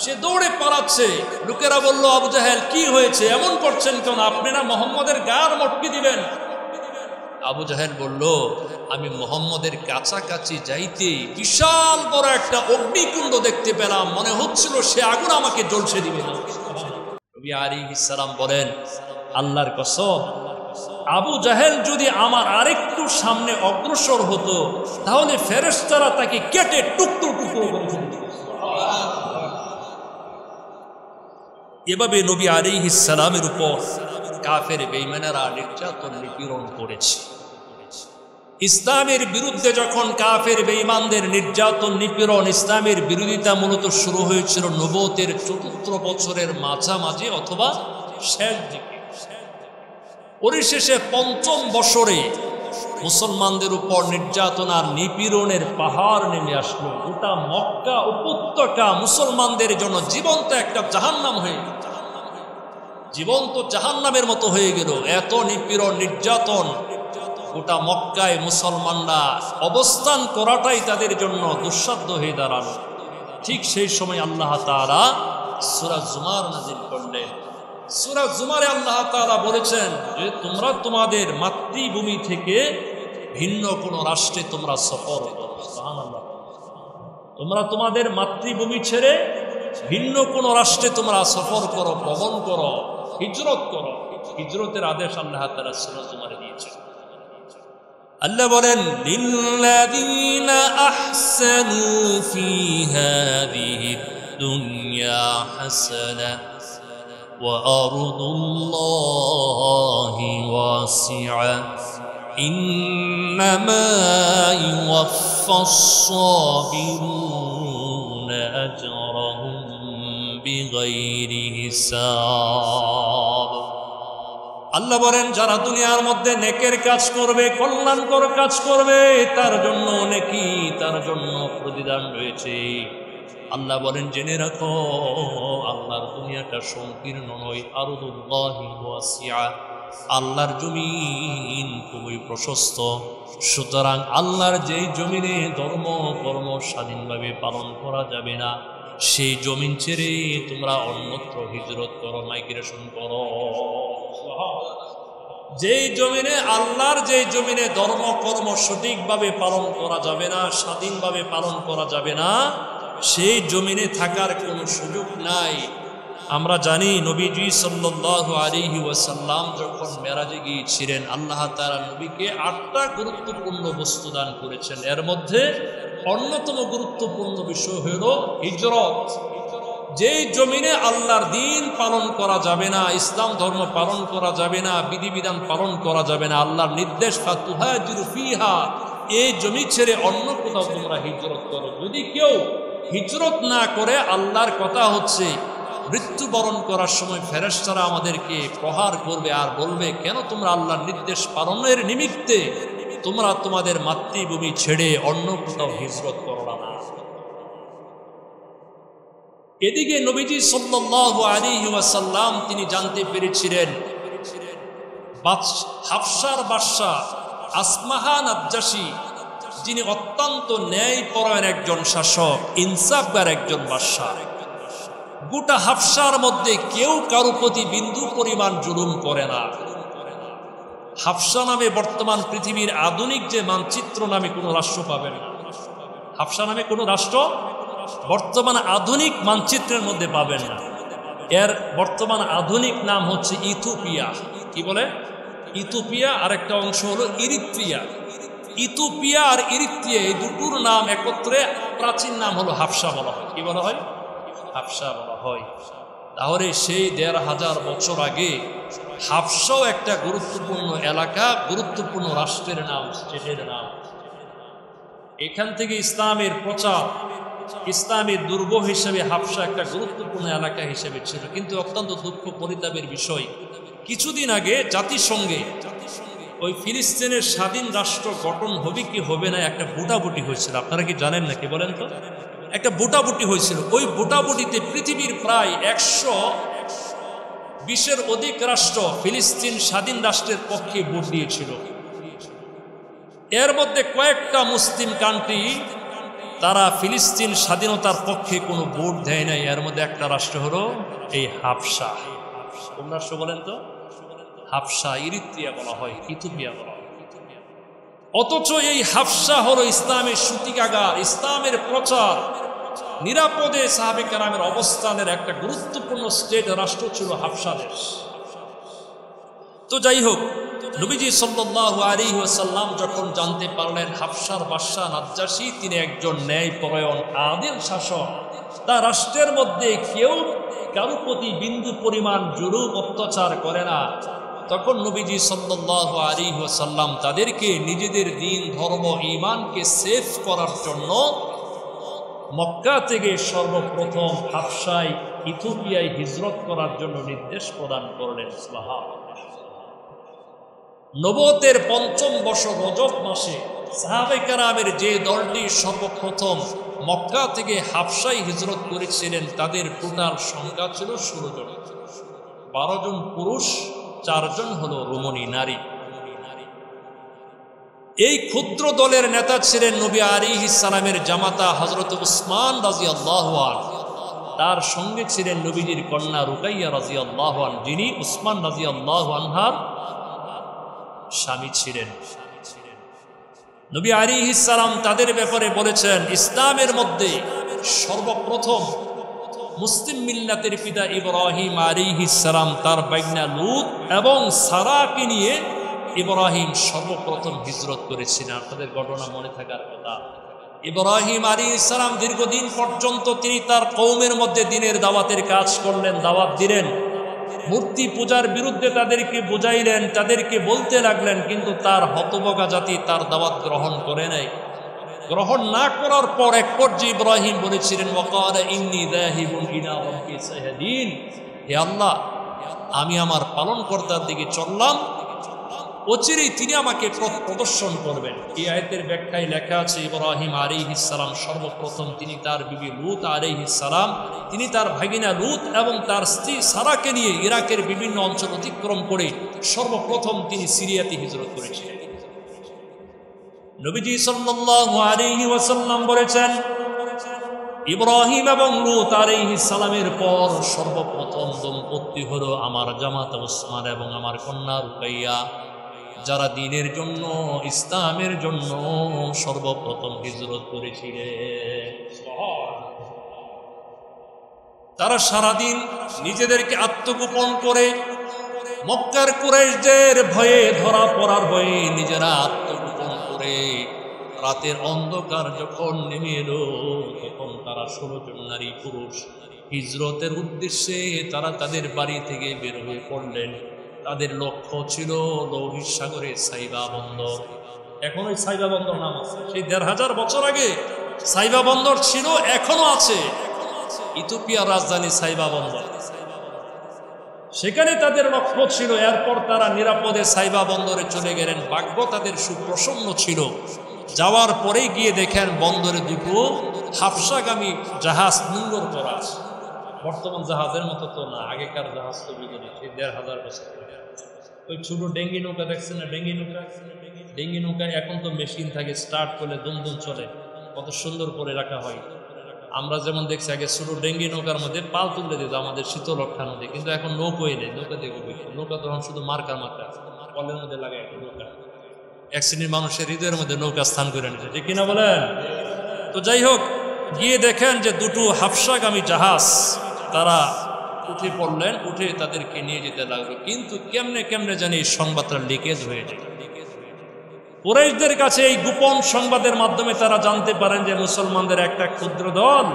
সে দৌড়ে পালাচ্ছে। লোকেরা বলল, আবু জাহেল কি হয়েছে, এমন করছেন কেন? আপনি না মোহাম্মদের গার মটকি দিবেন। আবু জাহেল বলল, আমি মোহাম্মদের কাছাকাছি যাইতে বিশাল বড় একটা অগ্নিকুণ্ড দেখতে পেলাম, মনে হচ্ছিল সে আগুন আমাকে জ্বলছে দিবে। নবী আলাইহিস সালাম বলেন, আল্লাহর কসম, আবু জাহেল যদি আমার আরেকটু সামনে অগ্রসর হতো তাহলে ফেরেশতারা তাকে কেটে টুকরো টুকরো করে ফেলত। এভাবে নবী আলাইহিস সালামের উপর কাফের বেঈমানেরা নির্যাতন নিপীড়ন করেছে। ইসলামের বিরুদ্ধে যখন কাফের বেঈমানদের নির্যাতন নিপীড়ন, ইসলামের বিরোধিতা মূলত শুরু হয়েছিল নবুয়তের ৪র্থ বছরের মাঝামাঝি অথবা শেষ দিকে। পরিশেষে ৫ম বছরে মুসলমানদের উপর নির্যাতন আর নিপীড়নের পাহাড় নেমে আসলো। গোটা মক্কা উপত্যকা মুসলমানদের জন্য জীবন্ত একটা জাহান্নাম হয়ে গেল, জীবন্ত জাহান্নামের মতো হয়ে গেল। এত নিপীড়ন নির্যাতন, গোটা মক্কায় মুসলমানরা অবস্থান করাটাই তাদের জন্য দুঃসাধ্য হয়ে দাঁড়ালো। ঠিক সেই সময় আল্লাহ তাআলা সূরা জুমার নাযিল করলেন। সূরা জুমারে আল্লাহ তাআলা বলেছেন যে তোমরা তোমাদের মাতৃভূমি থেকে ভিন্ন কোন রাষ্ট্রে তোমরা সফর করো। সুবহানাল্লাহ। তোমরা তোমাদের মাতৃভূমি ছেড়ে ভিন্ন কোন রাষ্ট্রে তোমরা সফর করো, ভ্রমণ করো, হিজরত করো। হিজরতের আদেশ আল্লাহ তাআলা সূরা জুমারে দিয়েছেন। আল্লাহ বলেন, লিল্লাযীনা আহসানু ফী হাযিহিদ দুনিয়া হাসানা ওয়া আরদুল্লাহি ওয়াসিআ ইন্নামা ইউওয়াফফাস সাবিরুনা আজরাহুম বিগাইরি হিসাব। আল্লাহ বলেন, যারা দুনিয়ার মধ্যে নেকের কাজ করবে, কল্যাণকর কাজ করবে, তার জন্য নেকি, তার জন্য প্রতিদান রয়েছে। আল্লাহ বলেন, জেনে রাখো আল্লাহর দুনিয়াটা সংকীর্ণ নয়। আরদুল্লাহি ওয়াসিআ, আল্লাহর জমিন খুবই প্রশস্ত। সুতরাং আল্লাহর যেই জমিনে ধর্ম কর্ম স্বাধীনভাবে পালন করা যাবে না, সেই জমিন ছেড়ে তোমরা অন্যত্র হিজরত করো, মাইগ্রেশন করো। যেই জমিনে আল্লাহর যেই জমিনে ধর্ম কর্ম সঠিকভাবে পালন করা যাবে না, স্বাধীনভাবে পালন করা যাবে না, সেই জমিনে থাকার কোনো সুযোগ নাই। আমরা জানি নবীজি সাল্লাল্লাহু আলাইহি ওয়াসাল্লাম যখন মেরাজে গিয়েছিলেন, আল্লাহ তাআলা নবীকে ৮টা গুরুত্বপূর্ণ বস্তু দান করেছেন। এর মধ্যে অন্যতম গুরুত্বপূর্ণ বিষয় হল হিজরত। যেই জমিনে আল্লাহর দ্বীন পালন করা যাবে না, ইসলাম ধর্ম পালন করা যাবে না, বিধিবিধান পালন করা যাবে না, আল্লাহর নির্দেশ ফাতুহাজিরু ফিহা, এই জমি ছেড়ে অন্য কোথাও তোমরা হিজরত করো। যদি কেউ হিজরত না করে, আল্লাহর কথা হচ্ছে মৃত্যুবরণ করার সময় ফেরেশতারা আমাদেরকে প্রহার করবে আর বলবে, কেন তোমরা আল্লাহর নির্দেশ পালনের নিমিত্তে তোমরা তোমাদের মাতৃভূমি ছেড়ে অন্য কোথাও হিজরত করো না। এদিকে নবীজি সাল্লাল্লাহু আলাইহি ওয়াসাল্লাম তিনি জানতে পেরেছিলেন হাবশার বাদশা আসমাহা নাজ্জাশী, যিনি অত্যন্ত ন্যায়পরায়ণ একজন শাসক, ইনসাফগার একজন বাদশা, গোটা হাবশার মধ্যে কেউ কারো প্রতি বিন্দু পরিমাণ জুলুম করে না। হাবশা নামে বর্তমান পৃথিবীর আধুনিক যে মানচিত্র নামে কোনো রাষ্ট্র পাবেন না। হাবশা নামে কোনো রাষ্ট্র বর্তমান আধুনিক মানচিত্রের মধ্যে পাবেন না। এর বর্তমান আধুনিক নাম হচ্ছে ইথিওপিয়া। কি বলে? ইথিওপিয়া। আর একটা অংশ হলো ইরিত্রিয়া। ইথিওপিয়া আর ইরিত্রিয়া এই দুটোর নাম একত্রে প্রাচীন নাম হলো হাবশা বলা হয়। কি বলা হয়? হাবশা বলা হয়। তাহলে সেই ১৫০০ বছর আগে হাবশাও একটা গুরুত্বপূর্ণ এলাকা, গুরুত্বপূর্ণ রাষ্ট্রের নাম, স্টেটের নাম। এখান থেকে ইসলামের প্রচার, ইসলামের দুর্গ হিসেবে হাবশা একটা গুরুত্বপূর্ণ এলাকা হিসেবে ছিল। কিন্তু অত্যন্ত দুঃখ পরিতাপের বিষয়, কিছুদিন আগে জাতিসংঘে ওই ফিলিস্তিনের স্বাধীন রাষ্ট্র গঠন হবে কি হবে না একটা ভোটাভুটি হয়েছিল। আপনারা কি জানেন নাকি বলেন তো? একটা ভোটাভুটি হয়েছিল। ওই ভোটাভুটিতে পৃথিবীর প্রায় ১২০-এর অধিক রাষ্ট্র ফিলিস্তিন স্বাধীন রাষ্ট্রের পক্ষে ভোট দিয়েছিল। এর মধ্যে কয়েকটা মুসলিম কান্ট্রি তারা ফিলিস্তিন স্বাধীনতার পক্ষে কোনো ভোট দেয় নাই। এর মধ্যে একটা রাষ্ট্র হলো এই হাবশা। কোন রাষ্ট্র বলেন তো? হাবশা। ইরিত্রিয়া বলা হয়, ইথিওপিয়া বলা হয়। অথচ এই হাবশা হলো ইসলামের সূতিকাগার, ইসলামের প্রচার, নিরাপদে সাহাবে কেরামের অবস্থানের একটা গুরুত্বপূর্ণ স্টেট রাষ্ট্র ছিল হাবশা দেশ। তো যাই হোক, নবীজি সাল্লাল্লাহু আলাইহি ওয়াসাল্লাম যখন জানতে পারলেন হাবশার বাদশা নাজ্জাশী তিনি একজন ন্যায়পরায়ণ আদিল শাসক, তার রাষ্ট্রের মধ্যে কেউ কারো প্রতি বিন্দু পরিমাণ জুলুম অত্যাচার করে না, তখন নবীজি সাল্লাল্লাহু আলাইহি ওয়াসাল্লাম তাদেরকে নিজেদের দ্বীন ধর্ম ঈমানকে সেভ করার জন্য মক্কা থেকে সর্বপ্রথম হাবশায় ইথিওপিয়ায় হিজরত করার জন্য নির্দেশ প্রদান করলেন। সুবহানাল্লাহ। নবুয়তের ৫ম বছর রজব মাসে সাহাবায়ে কেরামের যে দলটি সর্বপ্রথম মক্কা থেকে হাবশায় হিজরত করেছিলেন তাদের টোটাল সংখ্যা ছিল ১৬ জন। ১২ জন পুরুষ, ৪ জন হলো রোমনী নারী। এই ক্ষুদ্র দলের নেতা ছিলেন নবী আলাইহিস সালামের জামাতা হযরত উসমান রাদিয়াল্লাহু আনহু। তার সঙ্গে ছিলেন নবীজির কন্যা রুকাইয়া রাদিয়াল্লাহু আনহা, যিনি উসমান রাদিয়াল্লাহু আনহার স্বামী ছিলেন। নবী আলাইহিস সালাম তাদের ব্যাপারে বলেছেন, ইসলামের মধ্যে সর্বপ্রথম মুসলিম মিল্লাতের পিতা ইব্রাহিম আলাইহিস সালাম তার বাইগনা লূত এবং সারাকে নিয়ে ইব্রাহিম সর্বপ্রথম হিজরত করেছিলেন। আপনাদের ঘটনা মনে থাকার কথা। ইব্রাহিম আলাইহিস সালাম দীর্ঘদিন পর্যন্ত তিনি তার কওমের মধ্যে দ্বীনের দাওয়াতের কাজ করলেন, দাওয়াত দিলেন, মূর্তি পূজার বিরুদ্ধে তাদেরকে বুঝাইলেন, তাদেরকে বলতে লাগলেন, কিন্তু তার হতভাগা জাতি তার দাওয়াত গ্রহণ করে নাই। গ্রহণ না করার পর এক পর্যায়ে ইব্রাহিম বলেছিলেন, ওয়াকালা ইন্নী যাহিবুন ইলা রাব্বি সায়াহদিন, হে আল্লাহ, আমি আমার পালনকর্তার দিকে চললাম, অচিরেই তিনি আমাকে পথ প্রদর্শন করবেন। এই আয়াতের ব্যাখ্যায় লেখা আছে ইব্রাহিম আলাইহিস সালাম সর্বপ্রথম তিনি তার বিবি লূত আলাইহিস সালাম, তিনি তার ভাগিনা লূত এবং তার স্ত্রী সারাকে নিয়ে ইরাকের বিভিন্ন অঞ্চল অতিক্রম করে সর্বপ্রথম তিনি সিরিয়াতে হিজরত করেছিলেন। নবীজি সাল্লাল্লাহু আলাইহি ওয়াসাল্লাম বলেছেন, ইব্রাহিম এবং লূত আলাইহিস সালামের পর সর্বপ্রথম দম্পতি হলো আমার জামাতা উসমান এবং আমার কন্যা রুকাইয়া, যারা দ্বীনের জন্য, ইসলামের জন্য সর্বপ্রথম হিজরত করেছিলেন। তারা সারাদিন নিজেদেরকে আত্মগোপন করে, মক্কার কুরাইশদের ভয়ে, ধরা পড়ার ভয়ে নিজেরা আত্মগোপন করে রাতের অন্ধকার যখন নেমে এলো তখন তারা ১৬ জন নারী পুরুষ হিজরতের উদ্দেশ্যে তারা তাদের বাড়ি থেকে বের হয়ে পড়লেন। তাদের লক্ষ্য ছিল লৌহিত সাগরে সাইবা বন্দর। এখন ওই সাইবা বন্দর নাম আছে, সেই ১৫০০ বছর আগে সাইবা বন্দর ছিল, এখনো আছে, ইথিওপিয়ার রাজধানী সাইবা বন্দর। সেখানে তাদের লক্ষ্য ছিল। এরপর তারা নিরাপদে সাইবা বন্দরে চলে গেলেন। ভাগ্য তাদের সুপ্রসন্ন ছিল। যাওয়ার পরে গিয়ে দেখেন বন্দরে দুটো হাবশাগামী জাহাজ নোঙর করা আছে। বর্তমান জাহাজের মতো তো না, আগেকার জাহাজ তো বিজয়ী, সেই ১৫০০ বছর। ওই ছোট ডেঙ্গি নৌকা দেখছেন না, ডেঙ্গি নৌকা, ডেঙ্গি নৌকা এখন তো মেশিন থাকে, স্টার্ট করলে দুমদুম চলে, কত সুন্দর করে রাখা হয়। আমরা যেমন দেখছি আগে ছোট ডেঙ্গি নৌকার মধ্যে পাল তুলে দিত আমাদের শীতলক্ষা নদী, কিন্তু এখন নৌকোই নেই। নৌকা দেখবো, নৌকা তখন শুধু মার্কা কলের মধ্যে লাগায় একটা নৌকা। এক শ্রেণীর মানুষের হৃদয়ের মধ্যে নৌকা স্থান করে নিতে, ঠিক কিনা বলেন? তো যাই হোক, গিয়ে দেখেন যে দুটো হাফসাগামী জাহাজ তারা উঠে পড়লেন, উঠে তাদেরকে নিয়ে যেতে লাগলো। কিন্তু কেমনে কেমনে জানি এই সংবাদটা লিকেজ হয়ে যায়। কুরাইশদের কাছে এই গোপন সংবাদের মাধ্যমে তারা জানতে পারেন যে মুসলমানদের একটা ক্ষুদ্র দল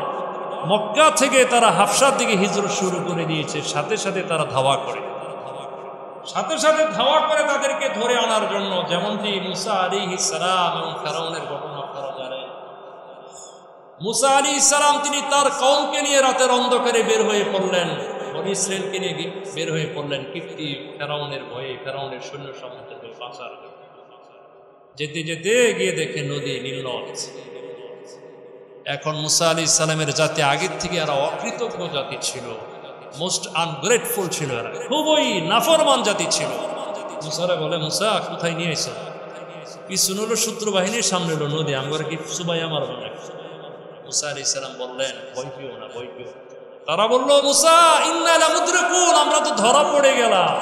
মক্কা থেকে তারা হাফসার দিকে হিজরত শুরু করে দিয়েছে। সাথে সাথে তারা ধাওয়া করে, তাদেরকে ধরে আনার জন্য, যেমনটি মুসা আলাইহিস সালাম এবং ফেরাউনের ঘটনা আপনারা জানেন। মুসা আলাইহিস সালাম তিনি তার কওমকে নিয়ে রাতের অন্ধকারে বের হয়ে পড়লেন, বনী ইসরাইলকে নিয়ে বের হয়ে পড়লেন কিপ্তি ফেরাউনের ভয়ে, ফেরাউনের সৈন্য সামন্ত থেকে বাঁচার। যেতে যেতে গিয়ে দেখে নদী নীল নদ। এখন মুসা আলাইহিস সালামের জাতি আগের থেকে এরা অকৃতজ্ঞ জাতি ছিল, মোস্ট আনগ্রেটফুল ছিল, এরা খুবই নাফরমান জাতি ছিল। মুসারে বলে, মুসা কোথায় নিয়ে এসো? পিছন হলো শত্রু বাহিনীর, সামনে হলো নদী, আমরা কি সুবাই আমার মনে। মুসা আলাইহিস সালাম বললেন, ভয় পেও না, ভয় পেও। তারা বললো, মুসা ইন্না লামুদরাকুন, আমরা তো ধরা পড়ে গেলাম।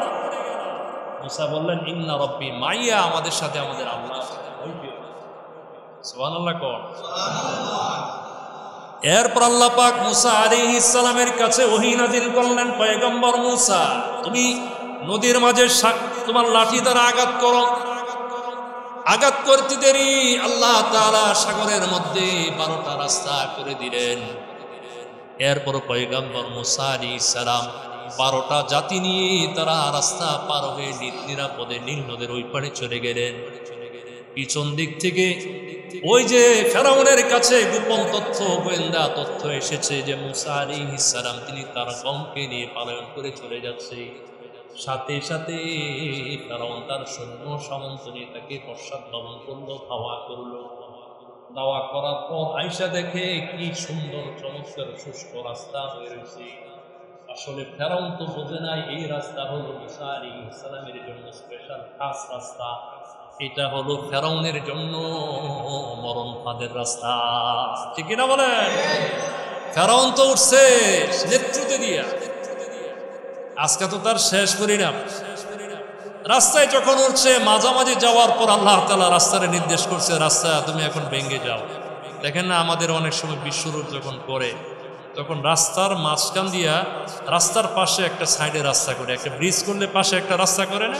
মুসা বললেন, ইন্না রব্বি মাইয়া, আমাদের সাথে আমাদের আল্লাহ আছে, ভয় পেও না। সুবহানাল্লাহ কোন। এরপর আল্লাহ পাক মুসা আলাইহিস সালামের কাছে ওহী নাযিল করলেন, পয়গম্বর মুসা তুমি নদীর মাঝে তোমার লাঠি দ্বারা আঘাত করো। আঘাত করতে দেরি আল্লাহ তাআলা সাগরের মধ্যে 12টা রাস্তা করে দিলেন। এরপর পয়গম্বর মুসা আলাইহিস সালাম 12টা জাতি নিয়ে তারা রাস্তা পার হয়ে নিরাপদে নীল নদের ওই পাড়ে চলে গেলেন। পিছন দিক থেকে ওই যে ফেরাউনের কাছে গোপন তথ্য, গোয়েন্দা তথ্য এসেছে যে মুসা আলাইহিস সালাম তিনি তার কওমকে নিয়ে পালায়ন করে চলে যাচ্ছে। সাথে সাথে ফেরাউন তার সৈন্য সামন্ত নিয়ে তাকে পশ্চাৎ-ধাবন করলো, ধাওয়া করলো। ধাওয়া করার পর আয়েশা দেখে কি সুন্দর চমৎকার শুষ্ক রাস্তা হয়ে রয়েছে। আসলে ফেরাউন তো বোঝে নাই এই রাস্তা হলো মুসা আলাইহিস সালামের জন্য স্পেশাল খাস রাস্তা, এটা হলো ফেরাউনের জন্য মরণ ফাঁদের রাস্তা। ঠিক কিনা বলেন? ফেরাউন তো উঠছে নেতৃত্ব দিয়া, আজকে তো তার শেষ পরিণাম। রাস্তায় যখন উঠছে, মাঝামাঝি যাওয়ার পর আল্লাহ তাআলা রাস্তারে নির্দেশ করছে, রাস্তা তুমি এখন ভেঙে যাও। দেখেন না, আমাদের অনেক সময় বিশ্বরূপ যখন করে, তখন রাস্তার মাঝখান দিয়া রাস্তার পাশে একটা সাইডে রাস্তা করে, একটা ব্রিজ করলে পাশে একটা রাস্তা করে না?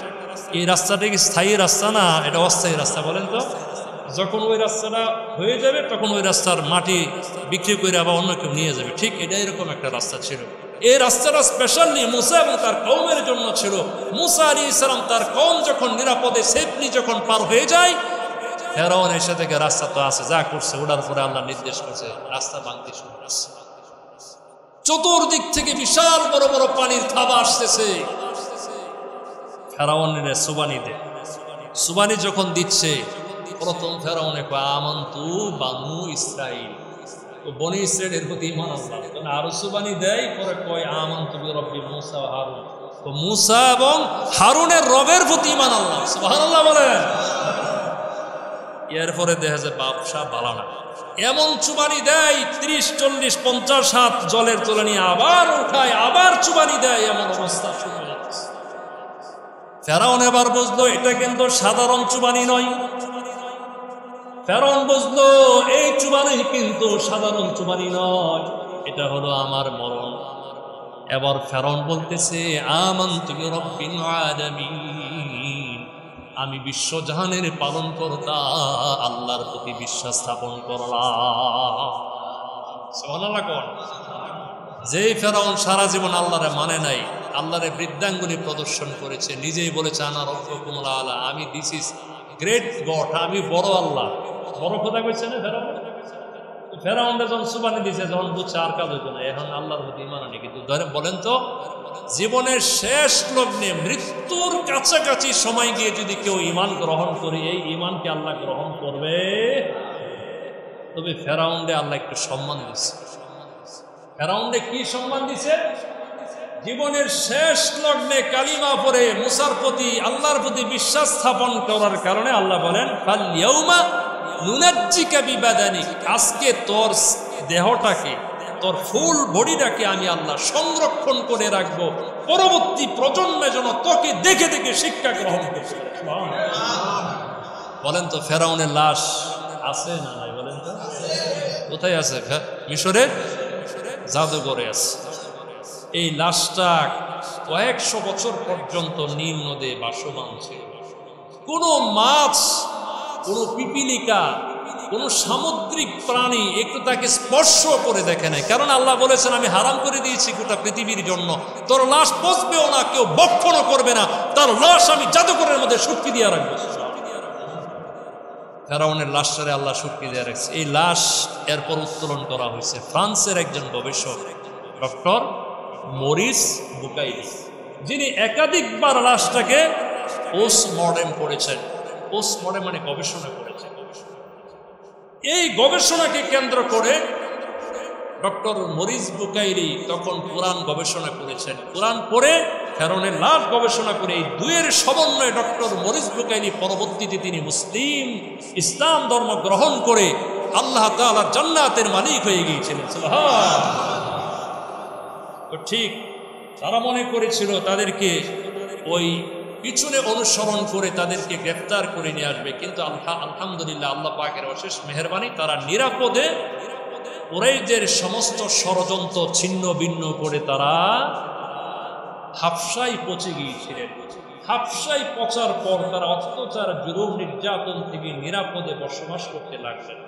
এই রাস্তাটা কি স্থায়ী রাস্তা না, এটা অস্থায়ী রাস্তা বলেন তো? যখন ওই রাস্তাটা হয়ে যাবে তখন ওই রাস্তার মাটি বিক্রি করে আবার অন্য কেউ নিয়ে যাবে। ঠিক এটা এরকম একটা রাস্তা ছিল। এই রাস্তাটা স্পেশালি মুসা এবং তার কওমের জন্য ছিল। মুসা আলাইহিস সালাম তার কওম যখন নিরাপদে সেফলি যখন পার হয়ে যায়, ফেরাউন এসে থেকে রাস্তা তো আছে, যা করছে ওটার পরে আল্লাহ নির্দেশ করছে রাস্তা ভাঙতে শুরু করছে। চতুর্দিক থেকে বিশাল বড় বড় পানির থাবা আসতেছে। ফেরাউনের সুবানি যখন দিচ্ছে, প্রথম ফেরাউনে কয় আমান্তু বানু ইসরাইল, তো বনি ইসরাইলের প্রতি ঈমান আনলাম। আরো সুবানি দেয়, পরে কয় আমান্তু বিরব্বি মুসা ওয়া হারুন, তো মুসা এবং হারুনের রবের প্রতি ঈমান আনলাম। সুবহানাল্লাহ বলেন। এরপরে দেখা যায় বাদশা বালানা এমন চুবানি দেয়, 30, 40, 50 হাত জলের তোলা নিয়ে আবার উঠায়, আবার চুবানি দেয়, এমন অবস্থা শুরু হয়ে যাচ্ছে। ফেরাউন এবার বুঝলো এটা কিন্তু সাধারণ চুবানি নয়। ফেরাউন বুঝলো এই চুবানি কিন্তু সাধারণ চুবানি নয়, এটা হলো আমার মরণ। এবার ফেরাউন বলতেছে আমান্তু বিরব্বিল আলামিন, আমি বিশ্বজাহানের পালন কর্তা আল্লাহর প্রতি বিশ্বাস স্থাপন করলাম। সুবহানাল্লাহ কোন। যেই ফেরাউন সারা জীবন আল্লাহরে মানে নাই, আল্লাহরে বৃদ্ধাঙ্গুলি প্রদর্শন করেছে, নিজেই বলেছে আনা রব্বুকুমুল আলা, আমি দিস ইজ গ্রেট গড, আমি বড় আল্লাহ। বড় কথা কইছে না ফেরাউন? ফেরাউন যখন সুবানি দিছে, যখন বুঝছে আর কাজ হইতো না, এখন আল্লাহর প্রতি ঈমান আনে। কিন্তু ধরে বলেন তো, জীবনের শেষ লগ্নে মৃত্যুর কাছাকাছি সময় গিয়ে যদি কেউ ঈমান গ্রহণ করে, এই ঈমানকে আল্লাহ গ্রহণ করবে? তবে ফেরাউনরে আল্লাহ একটু সম্মান দিছে। ফেরাউনরে কি সম্মান দিছে? জীবনের শেষ লগ্নে কালিমা পড়ে মুসার প্রতি, আল্লাহর প্রতি বিশ্বাস স্থাপন করার কারণে আল্লাহ বলেন ফাল ইয়াউমা নুনাজ্জিকা বিবাদানিক, আজকে তোর দেহটাকে, তোর ফুল বডিটাকে আমি আল্লাহ সংরক্ষণ করে রাখবো, পরবর্তী প্রজন্মে যেন তোকে দেখে দেখে শিক্ষা গ্রহণ করতে। বলেন তো ফেরাউনের লাশ আছে না নাই? বলেন তো। কোথায় আছে? মিশরের জাদুঘরে আছে। এই লাশটা কয়েকশো বছর পর্যন্ত নীল নদে ভাসমান ছিল। কোনো মাছ, কোনো পিপিলিকা, কোনো সামুদ্রিক প্রাণী একটু তাকে স্পর্শ করে দেখে নাই, কারণ আল্লাহ বলেছেন আমি হারাম করে দিয়েছি গোটা পৃথিবীর জন্য, তোর লাশ পচবেও না, কেউ বক্ষণও করবে না, তার লাশ আমি জাদুঘরের মধ্যে সুটকি দিয়ে রাখবো। ফেরাউনের লাশটারে আল্লাহ সুটকি দিয়ে রাখছে। এই লাশ এরপর উত্তোলন করা হয়েছে ফ্রান্সের একজন গবেষক ডক্টর মরিস বুকাইলি, যিনি একাধিকবার লাশটাকে পোস্টমর্টেম করেছেন। পোস্টমর্টেম মানে গবেষণা করেছেন। এই গবেষণাকে কেন্দ্র করে ডক্টর মরিস বুকাইলি তখন কোরআন গবেষণা করেছেন। কোরআন পড়ে ফেরাউনের লাশ গবেষণা করে এই দুয়ের সমন্বয়ে ডক্টর মরিস বুকাইলি পরবর্তীতে তিনি ইসলাম ধর্ম গ্রহণ করে আল্লাহ তাআলার জান্নাতের মালিক হয়ে গিয়েছিলেন। তো ঠিক তারা মনে করেছিল তাদেরকে ওই পিছনে অনুসরণ করে তাদেরকে গ্রেফতার করে নিয়ে আসবে, কিন্তু আলহামদুলিল্লাহ আল্লাহ পাকের অশেষ মেহেরবানি, তারা নিরাপদে কুরাইশদের সমস্ত ষড়যন্ত্র ছিন্ন ভিন্ন করে তারা হাবশায় পৌঁছে গিয়েছিলেন। হাবশায় পৌঁছার পর তারা অত্যাচার, জুলুম, নির্যাতন থেকে নিরাপদে বসবাস করতে লাগলেন।